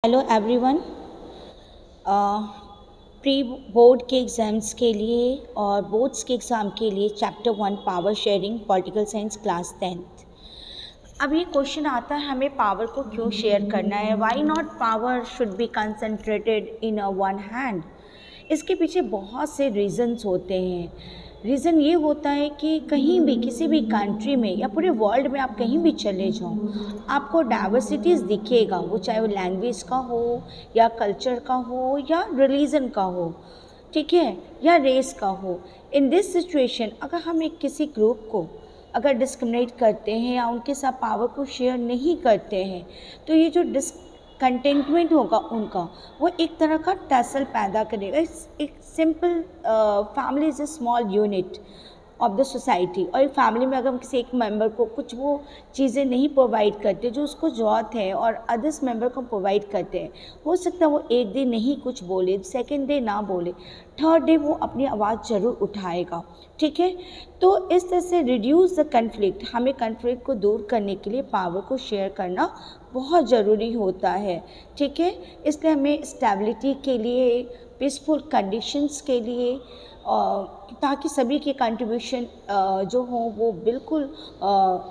Hello everyone. Pre board के exams के लिए और बोर्ड्स के एग्ज़ाम के लिए chapter 1 power sharing political science class 10th। अब ये क्वेश्चन आता है हमें पावर को क्यों शेयर करना है, why not power should be concentrated in a one hand. इसके पीछे बहुत से रीज़न्स होते हैं। रीज़न ये होता है कि कहीं भी किसी भी कंट्री में या पूरे वर्ल्ड में आप कहीं भी चले जाओ, आपको डाइवर्सिटीज़ दिखेगा, वो चाहे वो लैंग्वेज का हो या कल्चर का हो या रिलीजन का हो, ठीक है, या रेस का हो। इन दिस सिचुएशन अगर हम एक किसी ग्रुप को अगर डिस्क्रिमिनेट करते हैं या उनके साथ पावर को शेयर नहीं करते हैं, तो ये जो कंटेंटमेंट होगा उनका, वो एक तरह का टसल पैदा करेगा। एक simple family is a small unit of the society, और एक फैमिली में अगर हम किसी एक मेंबर को कुछ वो चीज़ें नहीं प्रोवाइड करते जो उसको ज़रूरत है और अदर्स मेंबर को प्रोवाइड करते हैं, हो सकता है वो एक डे नहीं कुछ बोले, सेकेंड डे ना बोले, थर्ड डे वो अपनी आवाज़ ज़रूर उठाएगा, ठीक है। तो इस तरह से रिड्यूस द कन्फ्लिक्ट, हमें कन्फ्लिक्ट को दूर करने के लिए पावर को शेयर करना बहुत ज़रूरी होता है, ठीक है। इसलिए हमें स्टेबिलिटी के लिए, पीसफुल कंडीशंस के लिए, ताकि सभी के कंट्रीब्यूशन जो हो वो बिल्कुल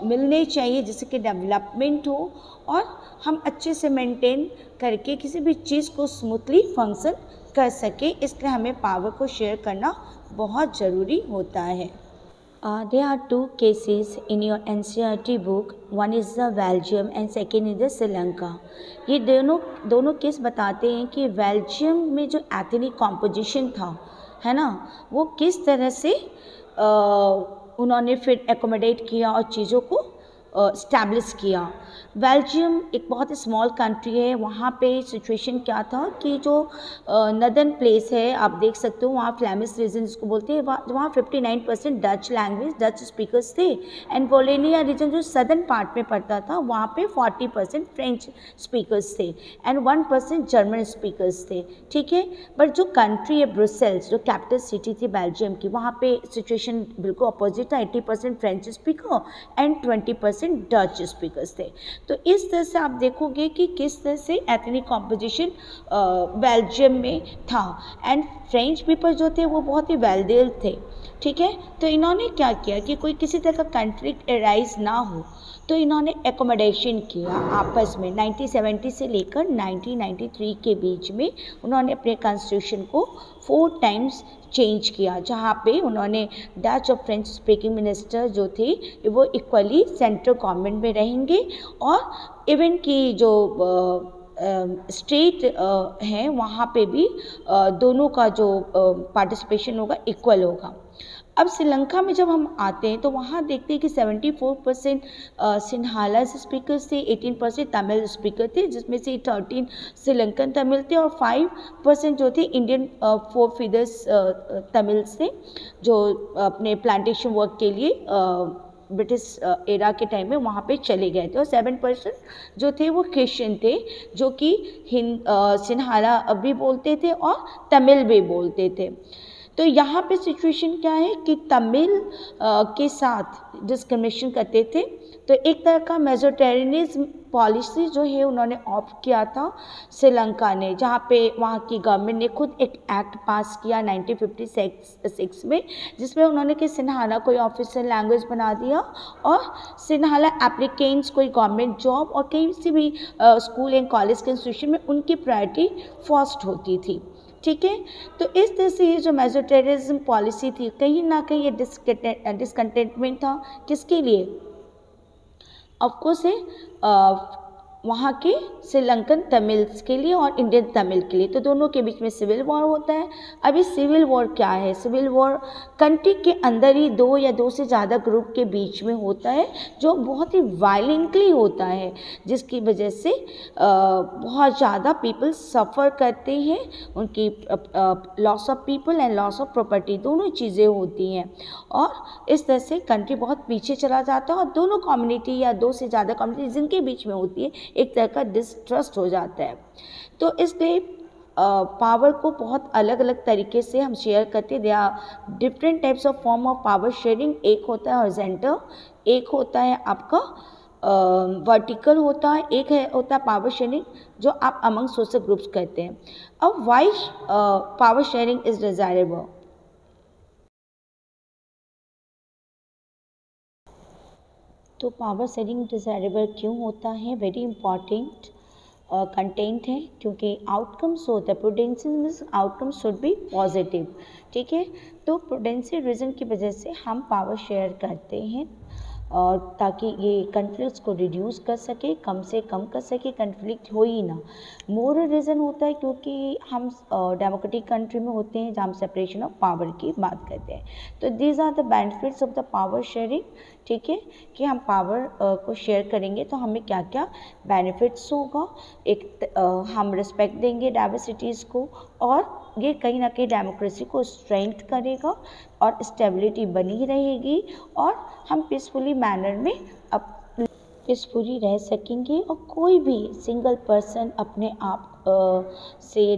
मिलने चाहिए, जिससे कि डेवलपमेंट हो और हम अच्छे से मेंटेन करके किसी भी चीज़ को स्मूथली फंक्शन कर सके। इसलिए हमें पावर को शेयर करना बहुत ज़रूरी होता है। There are two cases in your NCERT book. One is the Belgium and second is the Sri Lanka. ये दोनों केस बताते हैं कि बेल्जियम में जो एथनिक कॉम्पोजिशन था, है ना, वो किस तरह से उन्होंने फिर एकोमोडेट किया और चीज़ों को स्टैब्लिश किया। बेल्जियम एक बहुत ही स्मॉल कंट्री है। वहाँ पे सिचुएशन क्या था कि जो नदर्न प्लेस है, आप देख सकते हो, वहाँ फ्लैमिश रीजन जिसको बोलते हैं, वहाँ 59% डच लैंग्वेज, डच स्पीकर्स थे। एंड वोलेनिया रीजन जो सदर्न पार्ट में पड़ता था, वहाँ पे 40% फ्रेंच स्पीकर्स थे एंड 1% जर्मन स्पीकर्स थे, ठीक है। बट जो कंट्री है ब्रुसेल्स, जो कैपिटल सिटी थी बेल्जियम की, वहाँ पे सिचुएशन बिल्कुल अपोजिट था। 80% French speaker and 20% Dutch speakers थे। तो इस तरह से आप देखोगे कि किस तरह से एथनिक कॉम्पोजिशन बेल्जियम में था। एंड फ्रेंच पीपल जो थे वो बहुत ही वेल्दियल थे, ठीक है। तो इन्होंने क्या किया कि कोई किसी तरह का कॉन्फ्लिक्ट अराइज ना हो, तो इन्होंने एकोमोडेशन किया आपस में। 1970 से लेकर 1993 के बीच में उन्होंने अपने कॉन्स्टिट्यूशन को 4 टाइम्स चेंज किया, जहाँ पे उन्होंने डच और फ्रेंच स्पीकिंग मिनिस्टर जो थे वो इक्वली सेंट्रल गवर्नमेंट में रहेंगे, और इवन की जो स्टेट हैं वहाँ पे भी दोनों का जो पार्टिसिपेशन होगा इक्वल होगा। अब श्रीलंका में जब हम आते हैं तो वहाँ देखते हैं कि 74% सिन्हाला स्पीकर्स थे, 18% तमिल स्पीकर थे, जिसमें से 13 श्रीलंकन तमिल थे और 5% जो थे इंडियन 4 फीदर्स तमिल्स थे, जो अपने प्लांटेशन वर्क के लिए ब्रिटिश एरा के टाइम में वहाँ पे चले गए थे। और 7% जो थे वो क्रिश्चियन थे, जो कि सिन्हाला भी बोलते थे और तमिल भी बोलते थे। तो यहाँ पे सिचुएशन क्या है कि तमिल के साथ डिस्क्रिमिनेशन करते थे। तो एक तरह का मेजोरिटेरियनिज्म पॉलिसी जो है उन्होंने ऑप्ट किया था श्रीलंका ने, जहाँ पे वहाँ की गवर्नमेंट ने खुद एक एक्ट पास किया 1956 में, जिसमें उन्होंने कि सिन्हाला कोई ऑफिशियल लैंग्वेज बना दिया और सिन्हाला एप्लीकेंट्स कोई गवर्नमेंट जॉब और कहीं से भी स्कूल एंड कॉलेज के इंस्टीट्यूशन में उनकी प्रायोरिटी फर्स्ट होती थी, ठीक है। तो इस तरह से ये जो मेजोरिटेरिज्म पॉलिसी थी, कहीं ना कहीं ये डिसकंटेंटमेंट था किसके लिए, ऑफकोर्स है वहाँ के श्रीलंकन तमिल्स के लिए और इंडियन तमिल के लिए। तो दोनों के बीच में सिविल वॉर होता है। अब ये सिविल वॉर क्या है? सिविल वॉर कंट्री के अंदर ही 2 या 2 से ज़्यादा ग्रुप के बीच में होता है, जो बहुत ही वायलेंटली होता है, जिसकी वजह से बहुत ज़्यादा पीपल सफ़र करते हैं, उनकी loss of people and loss of property दोनों चीज़ें होती हैं, और इस तरह से कंट्री बहुत पीछे चला जाता है और दोनों कम्युनिटी या 2 से ज़्यादा कम्युनिटी जिनके बीच में होती है एक तरह का डिस्ट्रस्ट हो जाता है। तो इसलिए पावर को बहुत अलग अलग तरीके से हम शेयर करते हैं। They are different types of form of power sharing. एक होता है हॉरिजॉन्टल, एक होता है आपका वर्टिकल होता है, एक है होता है पावर शेयरिंग जो आप अमंग सोशल ग्रुप्स कहते हैं। अब why power sharing is desirable? तो पावर शेयरिंग डिजायरेबल क्यों होता है? वेरी इंपॉर्टेंट कंटेंट है, क्योंकि आउटकम्स होता है, prudential means outcomes should be positive, ठीक है। तो प्रूडेंशियल रीज़न की वजह से हम पावर शेयर करते हैं और ताकि ये कन्फ्लिक्ट्स को रिड्यूस कर सके, कम से कम कर सके, कन्फ्लिक्ट हो ही ना। मोरल रीज़न होता है क्योंकि हम डेमोक्रेटिक कंट्री में होते हैं जहाँ हम सेपरेशन ऑफ पावर की बात करते हैं। तो these are the benefits of the power sharing, ठीक है, कि हम पावर को शेयर करेंगे तो हमें क्या क्या बेनिफिट्स होगा। एक हम रिस्पेक्ट देंगे डाइवर्सिटीज़ को, और ये कहीं ना कहीं डेमोक्रेसी को स्ट्रेंथ करेगा और स्टेबिलिटी बनी रहेगी, और हम पीसफुली मैनर में अब पीसफुली रह सकेंगे, और कोई भी सिंगल पर्सन अपने आप से